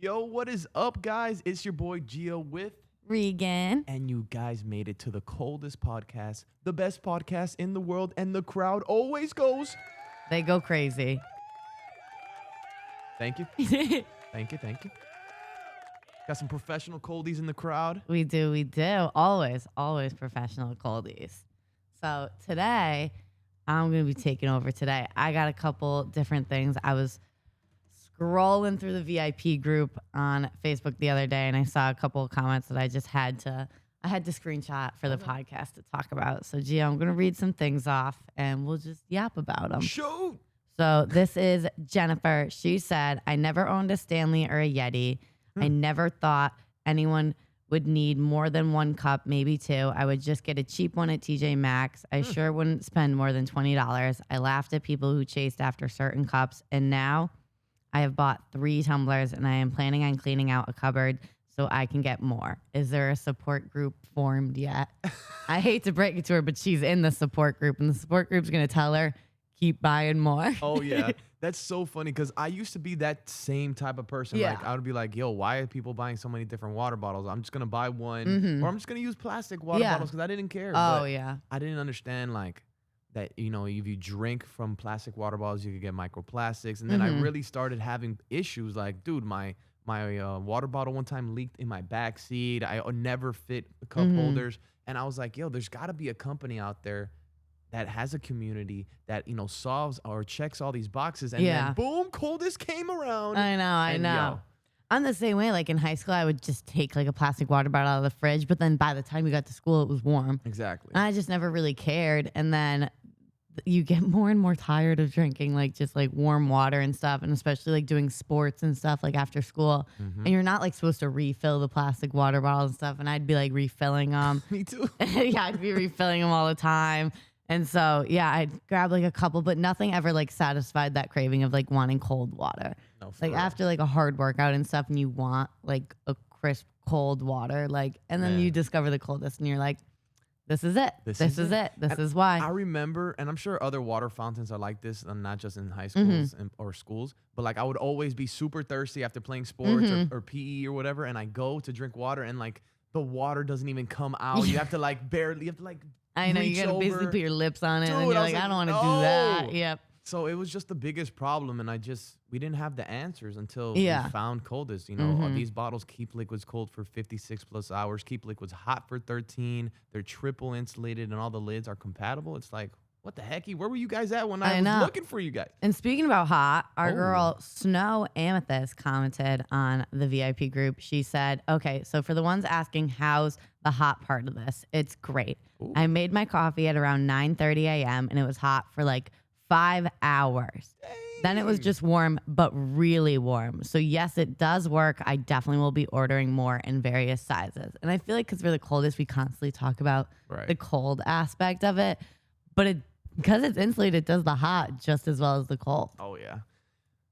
Yo, what is up, guys? It's your boy Gio with Regan. and you guys made it to the Coldest Podcast, the best podcast in the world, and the crowd always goes. They go crazy. Thank you. Thank you. Got some professional coldies in the crowd. We do. Always professional Coldies. So today, I'm going to be taking over today. I got a couple different things. I was scrolling through the VIP group on Facebook the other day, and I saw a couple of comments that I just had to screenshot for the podcast to talk about. So, Gio, I'm going to read some things off, and we'll just yap about them. Shoot. So this is Jennifer. She said, I never owned a Stanley or a Yeti. I never thought anyone would need more than one cup, maybe two. I would just get a cheap one at TJ Maxx. I sure wouldn't spend more than $20. I laughed at people who chased after certain cups, and now I have bought 3 tumblers, and I am planning on cleaning out a cupboard so I can get more. Is there a support group formed yet? I hate to break it to her, but she's in the support group, and the support group's going to tell her, keep buying more. Oh, yeah. That's so funny because I used to be that same type of person. Yeah. Like, I would be like, yo, why are people buying so many different water bottles? I'm just going to buy one or I'm just going to use plastic water bottles because I didn't care. Oh, but yeah. I didn't understand, like, that, you know, if you drink from plastic water bottles, you could get microplastics. And then I really started having issues like, dude, my water bottle one time leaked in my back seat. I never fit the cup holders. And I was like, yo, there's got to be a company out there that has a community that, you know, solves or checks all these boxes. And then boom, Coldest came around. I know. Yo, I'm the same way. Like in high school, I would just take like a plastic water bottle out of the fridge, but then by the time we got to school, it was warm. exactly. And I just never really cared. And then you get more and more tired of drinking like just like warm water and stuff, and especially like doing sports and stuff like after school. And you're not like supposed to refill the plastic water bottles and stuff. And I'd be like refilling them. Me too. Yeah, I'd be refilling them all the time. And so, yeah, I'd grab like a couple, but nothing ever like satisfied that craving of like wanting cold water. No, for Like real. after like a hard workout and stuff, and you want like a crisp cold water, like, and then Man. you discover the Coldest, and you're like, this is it. This is it. This And is why. I remember, and I'm sure other water fountains are like this, and not just in high schools or schools, but like I would always be super thirsty after playing sports or PE or whatever, and I go to drink water, and like the water doesn't even come out. You have to like I know, you reach gotta basically over. put your lips on it, Dude, and you're I was like, I like, don't want to do that. no. Yep. So it was just the biggest problem, and we didn't have the answers until Yeah. we found Coldest. You know, these bottles keep liquids cold for 56 plus hours, keep liquids hot for 13. They're triple insulated, and all the lids are compatible. It's like, what the hecky? Where were you guys at when I was know. looking for you guys? And speaking about hot, our Oh. girl Snow Amethyst commented on the VIP group. She said, okay, so for the ones asking how's the hot part of this, it's great. Ooh. I made my coffee at around 9:30 a.m. and it was hot for like 5 hours. Then it was just warm, but really warm. So yes, it does work. I definitely will be ordering more in various sizes. And I feel like because we're the coldest, we constantly talk about Right. the cold aspect of it. But because it's insulated, it does the hot just as well as the cold. Oh, yeah.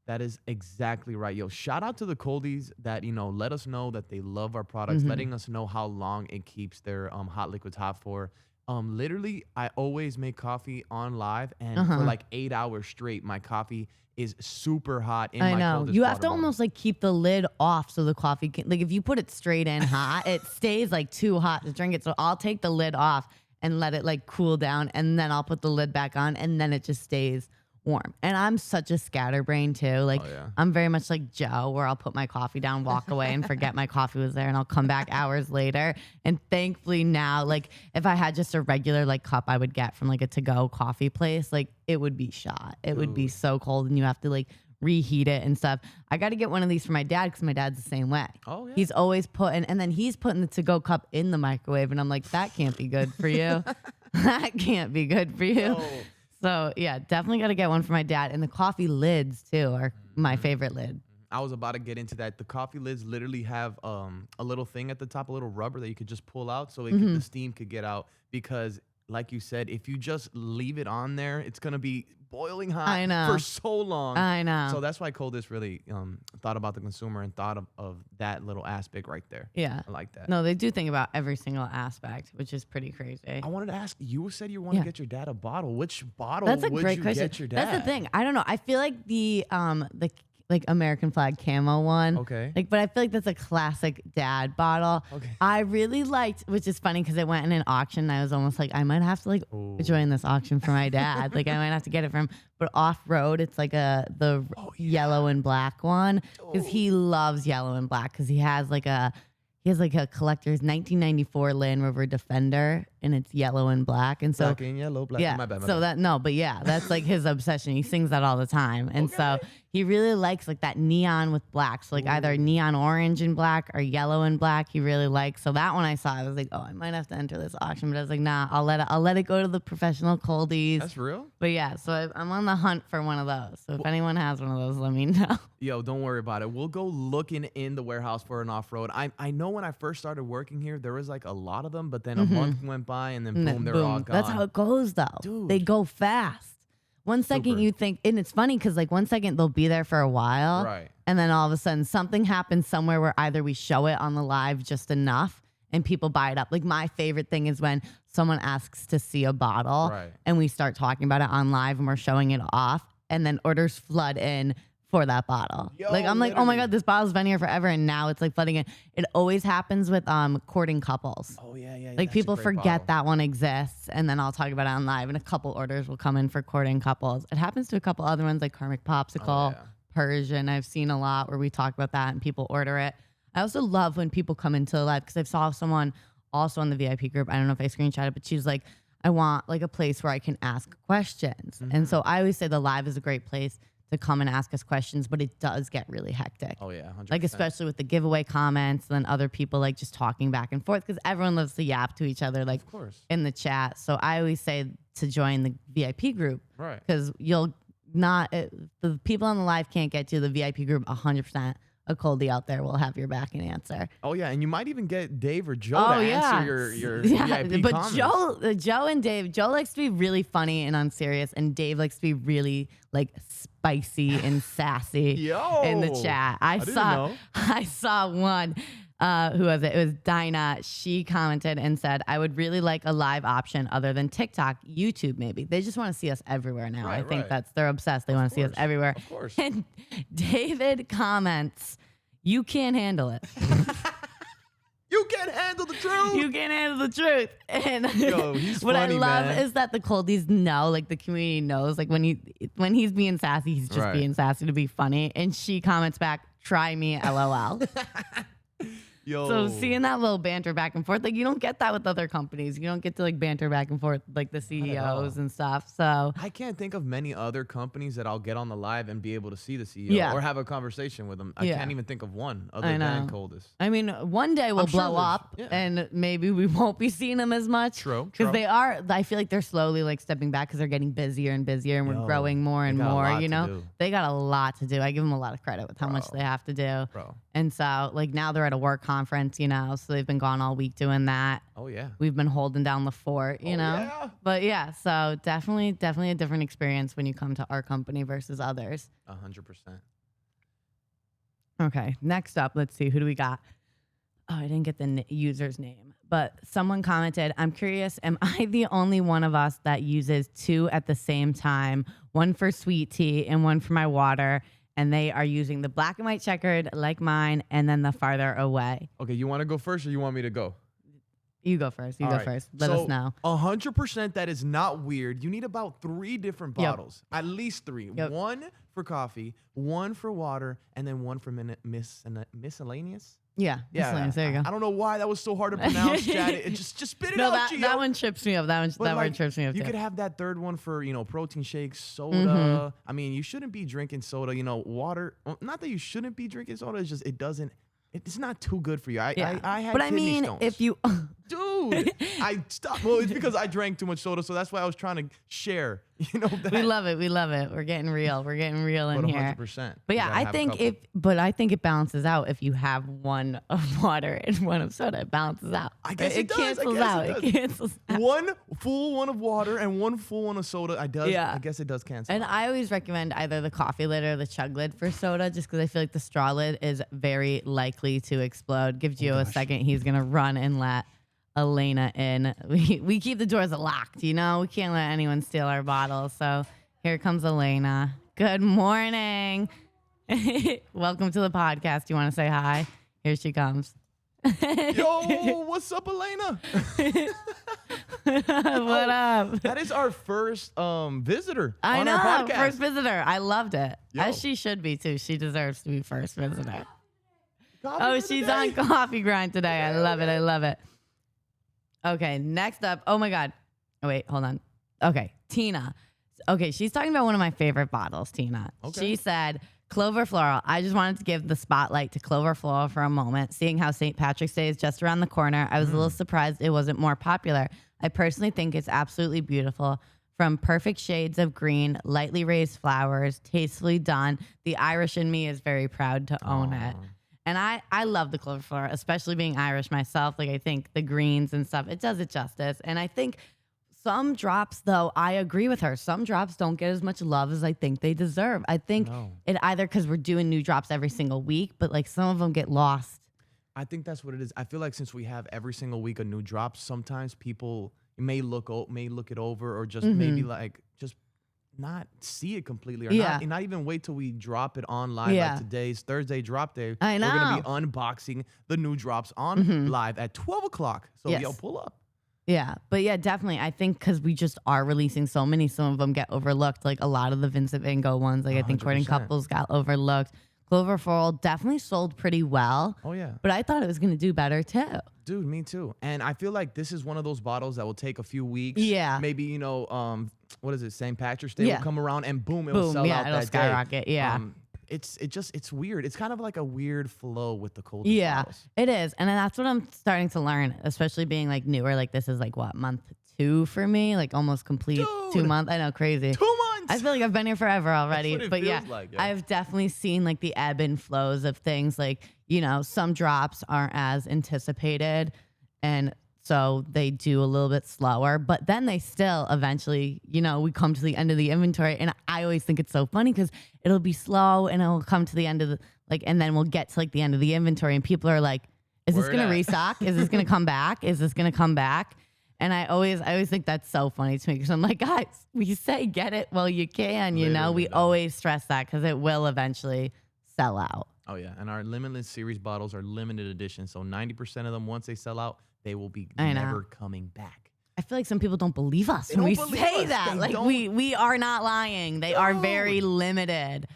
That is exactly right. Yo, shout out to the Coldies that, you know, let us know that they love our products, letting us know how long it keeps their hot liquids hot for. Literally, I always make coffee on live, and for like 8 hours straight, my coffee is super hot in I my know. Coldest You have water to bottle. almost like keep the lid off so the coffee can, like if you put it straight in hot, it stays like too hot to drink it. So I'll take the lid off and let it like cool down, and then I'll put the lid back on, and then it just stays warm. And I'm such a scatterbrain too. Like I'm very much like Joe, where I'll put my coffee down, walk away, and forget my coffee was there, and I'll come back hours later. And thankfully now, like if I had just a regular like cup I would get from like a to-go coffee place, like it would be shot. It would be so cold, and you have to like reheat it and stuff. I got to get one of these for my dad because my dad's the same way. Oh, yeah. He's always putting, and then he's putting the to-go cup in the microwave, and I'm like, that can't be good for you. That can't be good for you. Oh. So yeah, definitely got to get one for my dad. And the coffee lids too are my favorite lid. I was about to get into that. The coffee lids literally have a little thing at the top, a little rubber that you could just pull out so the steam could get out. Because, like you said, if you just leave it on there, it's going to be boiling hot I know. for so long. I know. So that's why Coldest really thought about the consumer and thought of that little aspect right there. Yeah. I like that. No, they do think about every single aspect, which is pretty crazy. I wanted to ask, you said you want to get your dad a bottle. Which bottle That's a would great you question. get your dad? That's the thing. I don't know. I feel like the like American flag camo one. Okay. Like, but I feel like that's a classic dad bottle. Okay. I really liked, which is funny because it went in an auction. And I was almost like, I might have to like join this auction for my dad. Like I might have to get it from. But off road, it's like the yellow and black one because he loves yellow and black because he has like a collector's 1994 Land Rover Defender, and it's yellow and black. And so Black and yellow, black. yeah, My bad. that's like his obsession. He sings that all the time, and so he really likes like that neon with black. So like either neon orange and black or yellow and black. He really likes. So that one I saw, I was like, oh, I might have to enter this auction, but I was like, nah, I'll let it go to the professional Coldies. That's real. But yeah, so I'm on the hunt for one of those. So if anyone has one of those, let me know. Yo, don't worry about it. We'll go looking in the warehouse for an off-road. I know when I first started working here, there was like a lot of them, but then a month went by and then boom, they're all gone. That's how it goes though. Dude. They go fast. One second you think, and it's funny because like 1 second they'll be there for a while. Right. And then all of a sudden something happens somewhere where either we show it on the live just enough and people buy it up. Like my favorite thing is when someone asks to see a bottle and we start talking about it on live and we're showing it off and then orders flood in for that bottle. Yo, like I'm like, oh my literally. God, this bottle's been here forever and now it's like flooding in. It always happens with courting couples. Oh yeah. Like people forget that one exists and then I'll talk about it on live and a couple orders will come in for courting couples. It happens to a couple other ones like Karmic Popsicle, Persian. I've seen a lot where we talk about that and people order it. I also love when people come into the live because I've saw someone also on the VIP group. I don't know if I screenshot it, but she's like, I want like a place where I can ask questions. And so I always say the live is a great place to come and ask us questions, but it does get really hectic. Oh yeah, 100%. Like especially with the giveaway comments and then other people like just talking back and forth because everyone loves to yap to each other like of course. in the chat. So I always say to join the VIP group Right. because you'll not the people on the live can't get to the VIP group 100%. A Coldie out there will have your back and answer. Oh yeah, and you might even get Dave or Joe to answer your VIP but comments. Joe and Dave, Joe likes to be really funny and unserious, and Dave likes to be really like spicy and sassy Yo, in the chat. I saw one. Who was it? It was Dinah. She commented and said, I would really like a live option other than TikTok, YouTube maybe. They just want to see us everywhere now. I think they're obsessed. They want to see us everywhere. Of course. And David comments, you can't handle it. You can't handle the truth. You can't handle the truth. And Yo, he's what funny, I love man. is that the Coldies know, like the community knows, like when he's being sassy, he's just being sassy to be funny. And she comments back, try me, LOL. Yo. So seeing that little banter back and forth, like you don't get that with other companies. You don't get to like banter back and forth like the CEOs and stuff. So I can't think of many other companies that I'll get on the live and be able to see the CEO or have a conversation with them. I can't even think of one other than Coldest. I mean, one day we'll blow up and maybe we won't be seeing them as much. True. Because they are, I feel like they're slowly like stepping back because they're getting busier and busier and we're growing more and more, you know? They got a lot to do. I give them a lot of credit with how much they have to do. Bro. And so like now they're at a work conference, you know, so they've been gone all week doing that. Oh yeah. We've been holding down the fort, you know? Yeah. But yeah, so definitely a different experience when you come to our company versus others. 100%. Okay, next up, let's see, who do we got? Oh, I didn't get the user's name, but someone commented, I'm curious, am I the only one of us that uses two at the same time, one for sweet tea and one for my water, and they are using the black and white checkered like mine and then the farther away? Okay, you want to go first or you want me to go? You go first. Let us know. 100% that is not weird. You need about 3 different bottles. At least 3. Yep. One for coffee, one for water, and then one for miscellaneous. Yeah. There you go. I don't know why that was so hard to pronounce, Chad. It just spit it out, Gio. that one trips me up. That one trips me up. You too. could have that third one for, protein shakes, soda. I mean, you shouldn't be drinking soda, water. Not that you shouldn't be drinking soda. It's just it's not too good for you. I had kidney stones. If you Dude, I stopped. Well, it's because I drank too much soda, so that's why I was trying to share. That. We love it. We're getting real. We're getting real in here. 100%. But yeah, I think it balances out if you have one of water and one of soda. It balances out. I guess it does. Cancels out. It cancels out. One full one of water and one full one of soda. I guess it does cancel. And I always recommend either the coffee lid or the chug lid for soda, just because I feel like the straw lid is very likely to explode. Give Gio a second. He's gonna run and let Elena in. We keep the doors locked, we can't let anyone steal our bottles. So here comes Elena. Good morning. Welcome to the podcast. You want to say hi? Here she comes. Yo, what's up, Elena? What up? That is our first visitor I on know, our podcast. first visitor. I loved it. Yo. As she should be, too. She deserves to be first visitor. Coffee Oh, for the she's day. on coffee grind today. I love it. I love it. Okay, next up. Oh, my God. Oh, wait, hold on. Okay, Tina. Okay, she's talking about one of my favorite bottles, Tina. Okay. She said, Clover Floral. I just wanted to give the spotlight to Clover Floral for a moment. Seeing how St. Patrick's Day is just around the corner, I was a little surprised it wasn't more popular. I personally think it's absolutely beautiful. From perfect shades of green, lightly raised flowers, tastefully done. The Irish in me is very proud to own it. And I love the Clover Floral, especially being Irish myself. Like, I think the greens and stuff, it does it justice. And I think some drops, though, I agree with her. Some drops don't get as much love as I think they deserve. I think it either because we're doing new drops every single week, but like some of them get lost. I think that's what it is. I feel like since we have every single week a new drop, sometimes people may look it over, or just maybe like just not see it completely, or not even wait till we drop it on live. Like today's Thursday drop day. I know. We're gonna be unboxing the new drops on live at 12 o'clock. So yo, pull up. Yeah, but yeah, definitely. I think because we just are releasing so many, some of them get overlooked. Like a lot of the Vincent Van Gogh ones, like I think Courting 100%. Couples got overlooked. Clover Floral definitely sold pretty well. Oh yeah. But I thought it was going to do better too. Dude, me too. And I feel like this is one of those bottles that will take a few weeks. Yeah. Maybe, what is it? St. Patrick's Day will come around and boom, it will sell out it'll that skyrocket. day. Yeah. It's weird. It's kind of like a weird flow with the cold bottles. It is. And that's what I'm starting to learn, especially being like newer. Like this is like what, month 2 for me? Like almost complete Dude, 2 months. I know, crazy. 2 months. I feel like I've been here forever already. That's what it But feels like, yeah. I've definitely seen like the ebb and flows of things. Like, some drops aren't as anticipated. And so they do a little bit slower, but then they still eventually, we come to the end of the inventory. And I always think it's so funny because it'll be slow and it'll come to the end of the, and then we'll get to like the end of the inventory and people are like, is this Word going to at? restock? Is this going to come back? Is this going to come back? And I always think that's so funny to me because I'm like, guys, we say get it while you can, Literally, we though. always stress that because it will eventually sell out. Oh yeah. And our Limitless series bottles are limited edition. So 90% of them, once they sell out, they will be I know. never coming back. I feel like some people don't believe us They when we don't believe say us. that. They Like don't. we are not lying. They are very Dude. limited.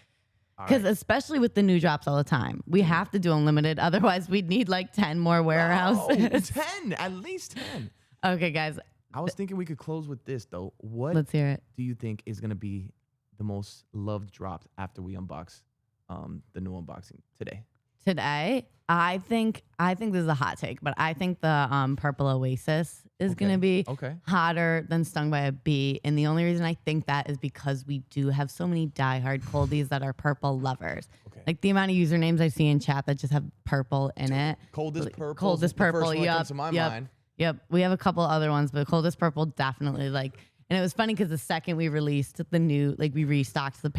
All Because right. especially with the new drops all the time, we have to do unlimited. Otherwise, we'd need like 10 more warehouses. 10, at least 10. Okay, guys, I was thinking we could close with this though. What let's hear it. do you think is gonna be the most loved drop after we unbox the new unboxing today? Today, I think this is a hot take, but I think the Purple Oasis is going to be hotter than Stung by a Bee. And the only reason I think that is because we do have so many diehard Coldies that are purple lovers. Okay. Like the amount of usernames I see in chat that just have purple in it. Coldest Purple. Coldest Purple, The first one that yep, comes to my yep. mind. Yep, we have a couple other ones, but Coldest Purple definitely like. And it was funny because the second we released the new, like we restocked the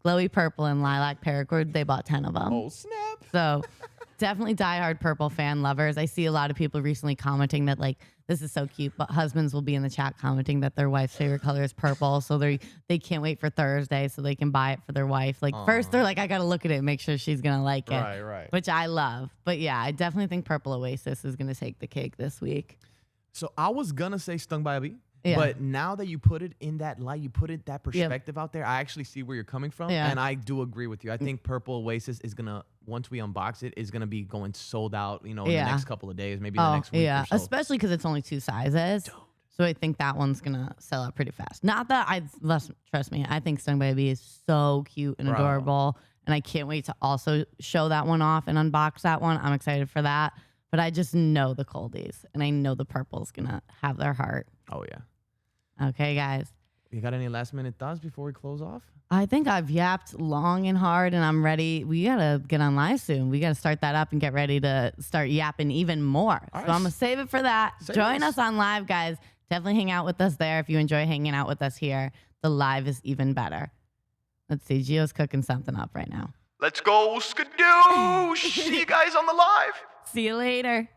glowy purple and lilac paracord, they bought 10 of them. Oh snap! So definitely diehard purple fan lovers. I see a lot of people recently commenting that like this is so cute, but husbands will be in the chat commenting that their wife's favorite color is purple, so they can't wait for Thursday so they can buy it for their wife. Like first they're like, I gotta look at it and make sure she's gonna like it, Right. which I love. But yeah, I definitely think Purple Oasis is gonna take the cake this week. So I was gonna say Stung by a Bee. Yeah. But now that you put it in that light, you put it that perspective out there, I actually see where you're coming from. Yeah. And I do agree with you. I think Purple Oasis is going to, once we unbox it, is going to be going sold out, in the next couple of days, maybe the next week or so. Especially because it's only 2 sizes. Dude. So I think that one's going to sell out pretty fast. Not that trust me, I think Stung by a Bee is so cute and Bro. adorable. And I can't wait to also show that one off and unbox that one. I'm excited for that. But I just know the Coldies and I know the Purple's going to have their heart. Oh, yeah. Okay, guys. You got any last minute thoughts before we close off? I think I've yapped long and hard and I'm ready. We got to get on live soon. We got to start that up and get ready to start yapping even more. All So right. I'm going to save it for that. Save Join us. us on live, guys. Definitely hang out with us there. If you enjoy hanging out with us here, the live is even better. Let's see. Gio's cooking something up right now. Let's go, skadoosh! See you guys on the live. See you later.